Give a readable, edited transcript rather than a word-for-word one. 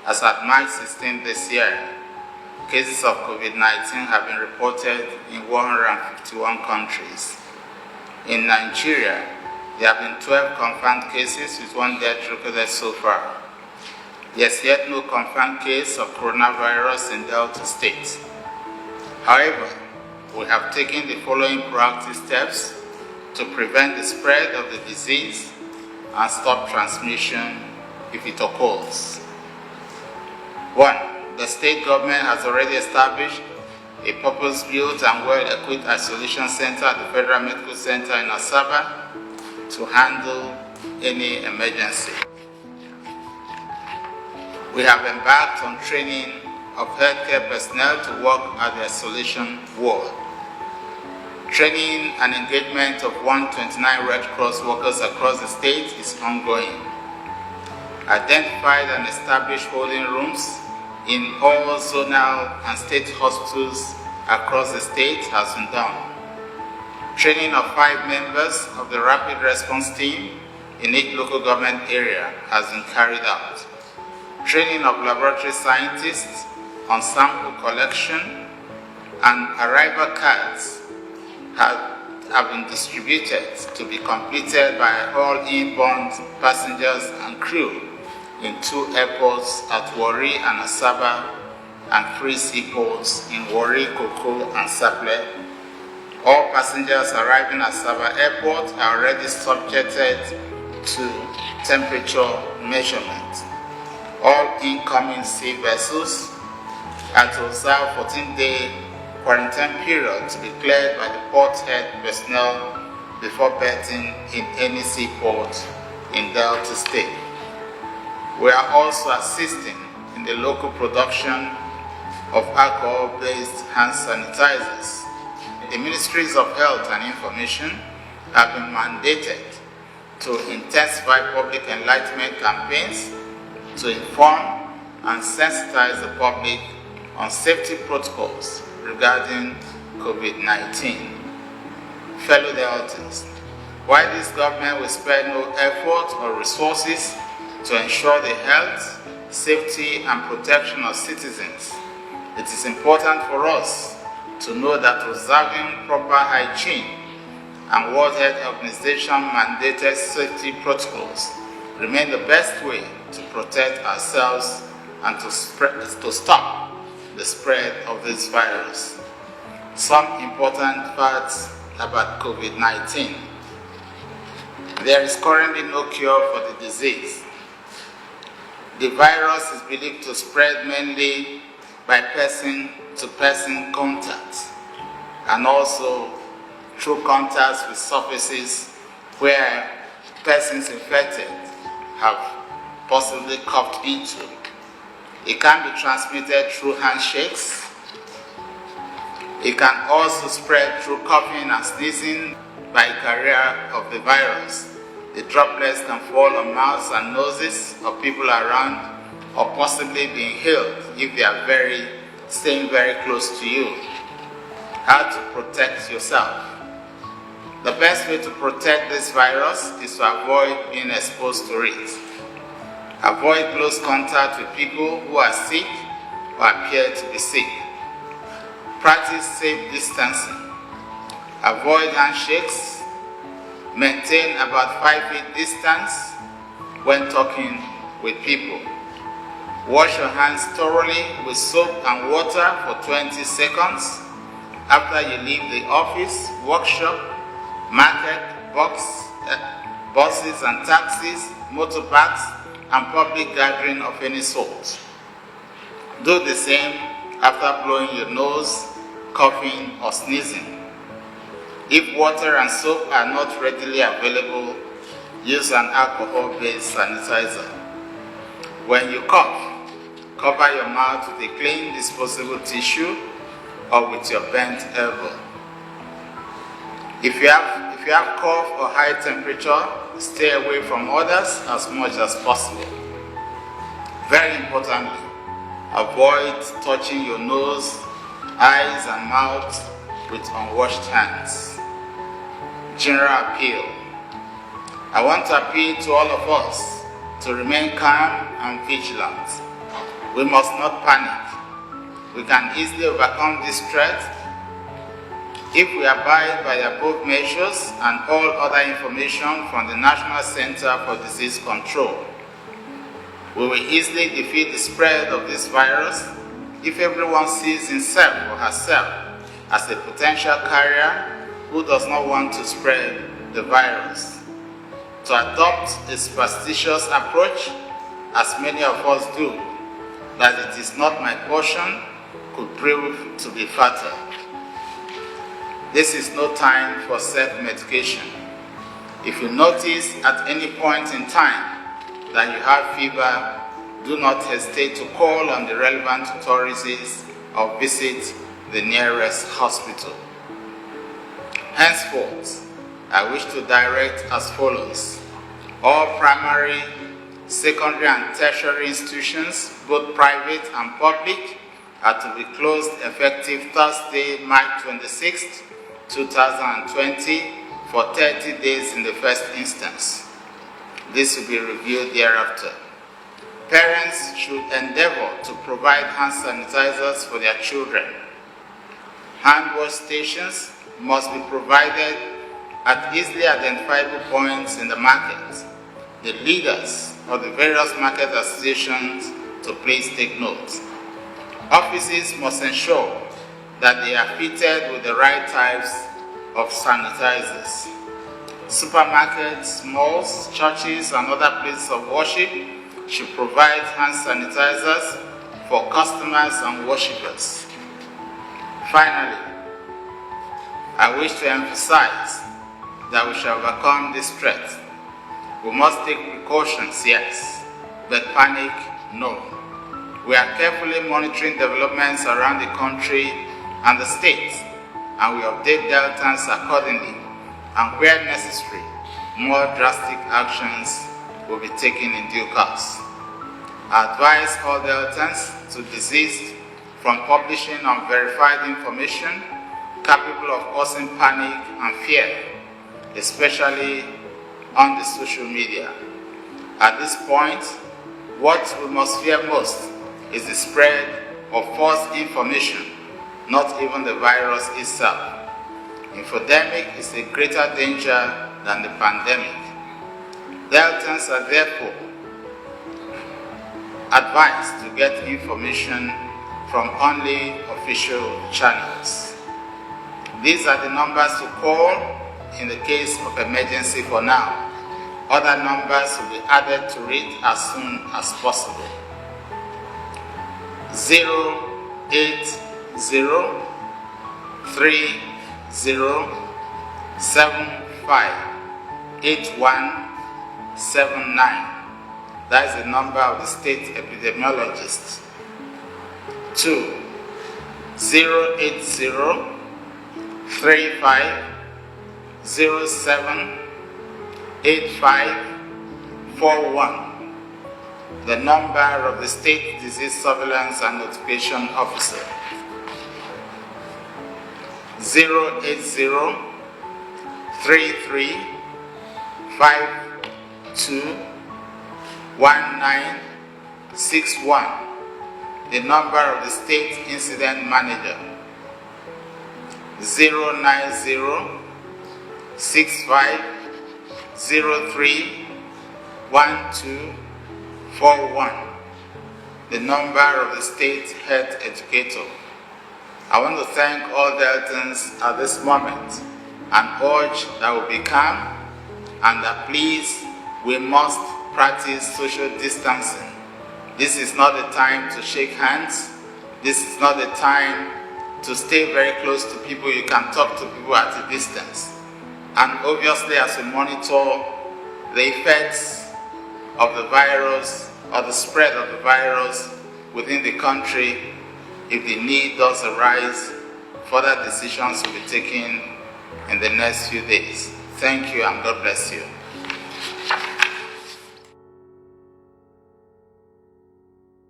As at March 16 this year, cases of COVID-19 have been reported in 151 countries. In Nigeria, there have been 12 confirmed cases with 1 death recorded so far. There is yet no confirmed case of coronavirus in Delta State. However, we have taken the following proactive steps to prevent the spread of the disease and stop transmission if it occurs. 1. The state government has already established a purpose-built and well-equipped isolation center at the Federal Medical Center in Asaba to handle any emergency. We have embarked on training of healthcare personnel to work at the isolation ward. Training and engagement of 129 Red Cross workers across the state is ongoing. Identified and established holding rooms in all zonal and state hospitals across the state has been done. Training of 5 members of the rapid response team in each local government area has been carried out. Training of laboratory scientists on sample collection and arrival cards have been distributed to be completed by all inbound passengers and crew in 2 airports at Warri and Asaba and 3 seaports in Warri, Koko and Saple. All passengers arriving at Asaba Airport are already subjected to temperature measurement. All incoming sea vessels are to observe 14-day quarantine period to be cleared by the port head personnel before berthing in any seaport in Delta State. We are also assisting in the local production of alcohol-based hand sanitizers. The Ministries of Health and Information have been mandated to intensify public enlightenment campaigns to inform and sensitize the public on safety protocols regarding COVID-19. Fellow Deltans, while this government will spare no effort or resources to ensure the health, safety and protection of citizens, it is important for us to know that observing proper hygiene and World Health Organization mandated safety protocols remain the best way to protect ourselves and to stop the spread of this virus. Some important facts about COVID-19. There is currently no cure for the disease. The virus is believed to spread mainly by person-to-person contact and also through contacts with surfaces where persons infected have possibly coughed into. It can be transmitted through handshakes. It can also spread through coughing and sneezing by carrier of the virus. The droplets can fall on mouths and noses of people around or possibly be inhaled if they are staying very close to you. How to protect yourself? The best way to protect this virus is to avoid being exposed to it. Avoid close contact with people who are sick or appear to be sick. Practice safe distancing. Avoid handshakes. Maintain about 5 feet distance when talking with people. Wash your hands thoroughly with soap and water for 20 seconds after you leave the office, workshop, market, buses and taxis, motorbikes, and public gathering of any sort. Do the same after blowing your nose, coughing, or sneezing. If water and soap are not readily available, use an alcohol-based sanitizer. When you cough, cover your mouth with a clean disposable tissue or with your bent elbow. If you have cough or high temperature, stay away from others as much as possible. Very importantly, avoid touching your nose, eyes and mouth with unwashed hands. General appeal. I want to appeal to all of us to remain calm and vigilant. We must not panic. We can easily overcome this threat if we abide by the above measures and all other information from the National Center for Disease Control. We will easily defeat the spread of this virus if everyone sees himself or herself as a potential carrier who does not want to spread the virus. To adopt a superstitious approach, as many of us do, that it is not my portion, could prove to be fatal. This is no time for self-medication. If you notice at any point in time that you have fever, do not hesitate to call on the relevant authorities or visit the nearest hospital. Henceforth, I wish to direct as follows. All primary, secondary and tertiary institutions, both private and public, are to be closed effective Thursday, March 26, 2020 for 30 days in the first instance. This will be reviewed thereafter. Parents should endeavor to provide hand sanitizers for their children. Hand wash stations must be provided at easily identifiable points in the market. The leaders of the various market associations to please take note. Offices must ensure that they are fitted with the right types of sanitizers. Supermarkets, malls, churches, and other places of worship should provide hand sanitizers for customers and worshippers. Finally, I wish to emphasize that we shall overcome this threat. We must take precautions, yes, but panic, no. We are carefully monitoring developments around the country and the state, and we update Deltans accordingly, and where necessary, more drastic actions will be taken in due course. I advise all Deltans to desist from publishing unverified information capable of causing panic and fear, especially on the social media. At this point, what we must fear most is the spread of false information, not even the virus itself. Infodemic is a greater danger than the pandemic. Deltans are therefore advised to get information from only official channels. These are the numbers to call in the case of emergency for now. Other numbers will be added to it as soon as possible. 08030758179. That is the number of the state epidemiologist. 2. 08035078541. The number of the State Disease Surveillance and Notification Officer. 08033521961. The number of the State Incident Manager. 09065031241. The number of the State Health Educator. I want to thank all Deltans at this moment and urge that we be calm and that please, we must practice social distancing. This is not the time to shake hands. This is not the time to stay very close to people. You can talk to people at a distance. And obviously, as we monitor the effects of the virus or the spread of the virus within the country, if the need does arise, further decisions will be taken in the next few days. Thank you and God bless you.